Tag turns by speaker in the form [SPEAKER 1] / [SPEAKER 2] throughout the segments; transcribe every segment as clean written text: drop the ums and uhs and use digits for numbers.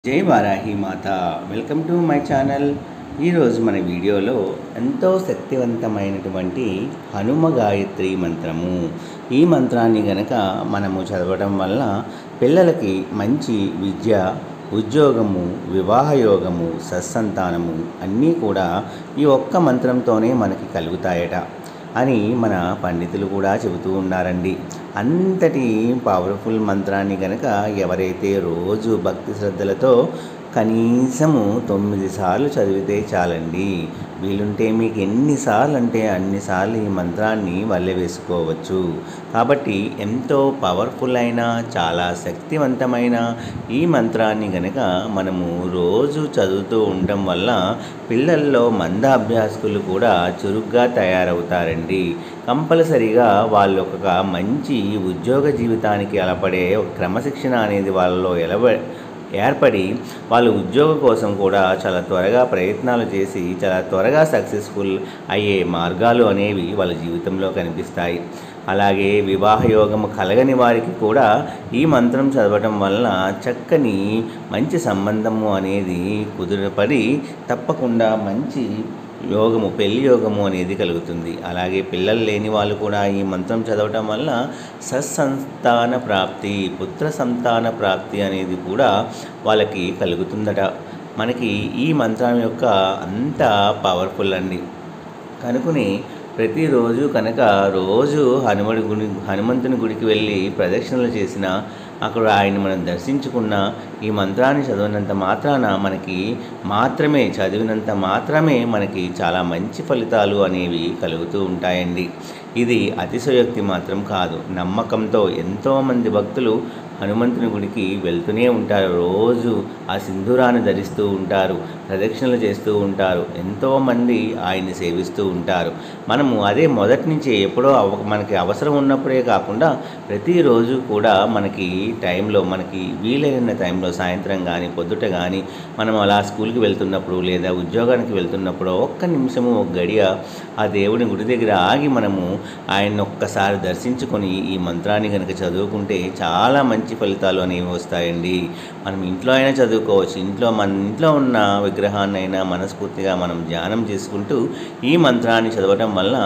[SPEAKER 1] జై వారాహి మాత. Welcome to my channel. ఈరోజు మన వీడియోలో ఎంతో శక్తివంతమైనటువంటి హనుమ గాయత్రి మంత్రము. ఈ మంత్రాన్ని గనక మనము చదవడం వల్ల పిల్లలకి మంచి విద్య, ఉద్యోగము, వివాహయోగము, సత్సంతానము అన్నీ కూడా ఈ ఒక్క మంత్రంతోనే మనకి కలుగుతాయట అని మన పండితులు కూడా చెబుతూ ఉన్నారండి. అంతటి పవర్ఫుల్ మంత్రాన్ని కనుక ఎవరైతే రోజు భక్తి శ్రద్ధలతో కనీసము 9 సార్లు చదివితే చాలండి. వీలుంటే మీకు ఎన్నిసార్లు అంటే అన్నిసార్లు ఈ మంత్రాన్ని వేసుకోవచ్చు. కాబట్టి ఎంతో పవర్ఫుల్ అయిన, చాలా శక్తివంతమైన ఈ మంత్రాన్ని గనక మనము రోజు చదువుతూ ఉండడం వల్ల పిల్లల్లో మందాభ్యాసకులు కూడా చురుగ్గా తయారవుతారండి. కంపల్సరిగా వాళ్ళు ఒక మంచి ఉద్యోగ జీవితానికి అలపడే క్రమశిక్షణ అనేది వాళ్ళలో ఏర్పడి వాళ్ళు ఉద్యోగం కోసం కూడా చాలా త్వరగా ప్రయత్నాలు చేసి చాలా త్వరగా సక్సెస్ఫుల్ అయ్యే మార్గాలు అనేవి వాళ్ళ జీవితంలో కనిపిస్తాయి. అలాగే వివాహయోగము కలగని వారికి కూడా ఈ మంత్రం చదవటం వలన చక్కని మంచి సంబంధము అనేది కుదురపడి తప్పకుండా మంచి యోగము, పెళ్లి యోగము అనేది కలుగుతుంది. అలాగే పిల్లలు లేని వాళ్ళు కూడా ఈ మంత్రం చదవటం వల్ల సత్సంతాన ప్రాప్తి, పుత్ర సంతాన ప్రాప్తి అనేది కూడా వాళ్ళకి కలుగుతుందట. మనకి ఈ మంత్రం యొక్క అంత పవర్ఫుల్ అండి. కనుకొని ప్రతిరోజు కనుక రోజు హనుమంతుని గుడికి వెళ్ళి ప్రదక్షిణలు చేసిన, అక్కడ ఆయన మనం దర్శించుకున్న, ఈ మంత్రాన్ని చదివినంత మాత్రమే మనకి చాలా మంచి ఫలితాలు అనేవి కలుగుతూ ఉంటాయండి. ఇది అతిశయోక్తి మాత్రం కాదు. నమ్మకంతో ఎంతోమంది భక్తులు హనుమంతుని గుడికి వెళ్తూనే ఉంటారు. రోజు ఆ సింధూరాన్ని ధరిస్తూ ఉంటారు, ప్రదక్షిణలు చేస్తూ ఉంటారు, ఎంతోమంది ఆయన్ని సేవిస్తూ ఉంటారు. మనము అదే మొదటి నుంచి ఎప్పుడో మనకి అవసరం ఉన్నప్పుడే కాకుండా ప్రతిరోజు కూడా మనకి వీలైన టైంలో సాయంత్రం కానీ పొద్దుట కానీ మనం అలా స్కూల్కి వెళ్తున్నప్పుడు లేదా ఉద్యోగానికి వెళ్తున్నప్పుడు ఒక్క నిమిషము, ఒక గడియ ఆ దేవుని గుడి దగ్గర ఆగి మనము ఆయన్ని ఒక్కసారి దర్శించుకొని ఈ మంత్రాన్ని కనుక చదువుకుంటే చాలా మంచి ఫలితాలు అనేవి వస్తాయండి. మనం ఇంట్లో అయినా చదువుకోవచ్చు. మన ఇంట్లో ఉన్న విగ్రహాన్ని అయినా మనస్ఫూర్తిగా మనం ధ్యానం చేసుకుంటూ ఈ మంత్రాన్ని చదవటం వల్ల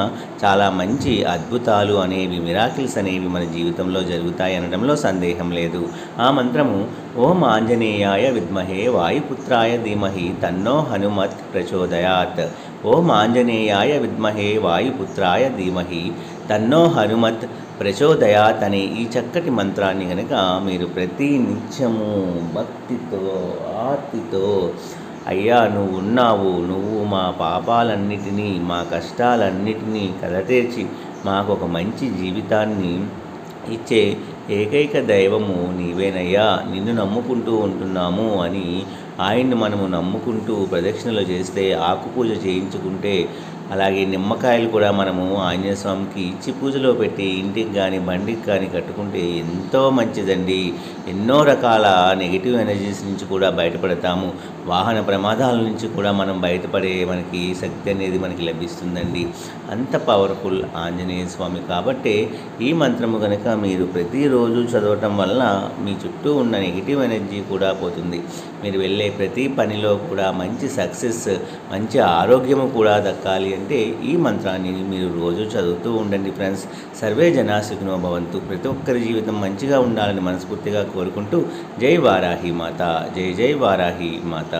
[SPEAKER 1] చాలా మంచి అద్భుతాలు అనేవి, మిరాకిల్స్ అనేవి మన జీవితంలో జరుగుతాయి అనడంలో సందేహం లేదు. ఆ మంత్రము ఓం ఆంజనేయాయ విద్మహే వాయుపుత్రాయ ధీమహి తన్నో హనుమత్ ప్రచోదయాత్. ఓం ఆంజనేయాయ విద్మహే వాయుపుత్రాయ ధీమహి తన్నో హనుమత్ ప్రచోదయాత్ అనే ఈ చక్కటి మంత్రాన్ని కనుక మీరు ప్రతి నిత్యము భక్తితో, ఆర్తితో, అయ్యా నువ్వు ఉన్నావు, నువ్వు మా పాపాలన్నిటినీ, మా కష్టాలన్నిటినీ కలతీర్చి మాకు ఒక మంచి జీవితాన్ని ఇచ్చే ఏకైక దైవము నీవేనయ్యా, నిన్ను నమ్ముకుంటూ ఉంటున్నాము అని ఆయన్ని మనము నమ్ముకుంటూ ప్రదక్షిణలు చేస్తే, ఆకుపూజ చేయించుకుంటే, అలాగే నిమ్మకాయలు కూడా మనము ఆంజనేయ స్వామికి ఇచ్చి పూజలో పెట్టి ఇంటికి కానీ బండికి కానీ కట్టుకుంటే ఎంతో మంచిదండి. ఎన్నో రకాల నెగిటివ్ ఎనర్జీస్ నుంచి కూడా బయటపడతాము. వాహన ప్రమాదాల నుంచి కూడా మనం బయటపడే మనకి శక్తి అనేది మనకి లభిస్తుందండి. అంత పవర్ఫుల్ ఆంజనేయ స్వామి. కాబట్టే ఈ మంత్రము కనుక మీరు ప్రతిరోజు చదవటం వల్ల మీ చుట్టూ ఉన్న నెగిటివ్ ఎనర్జీ కూడా పోతుంది. మీరు వెళ్ళే ప్రతి పనిలో కూడా మంచి సక్సెస్, మంచి ఆరోగ్యము కూడా దక్కాలి అంటే ఈ మంత్రాన్ని మీరు రోజు చదువుతూ ఉండండి ఫ్రెండ్స్. సర్వే జనా సుఖినో భవంతు. ప్రతి ఒక్కరి జీవితం మంచిగా ఉండాలని మనస్ఫూర్తిగా కోరుకుంటూ జై వారాహి మాత, జై జై వారాహి మాత.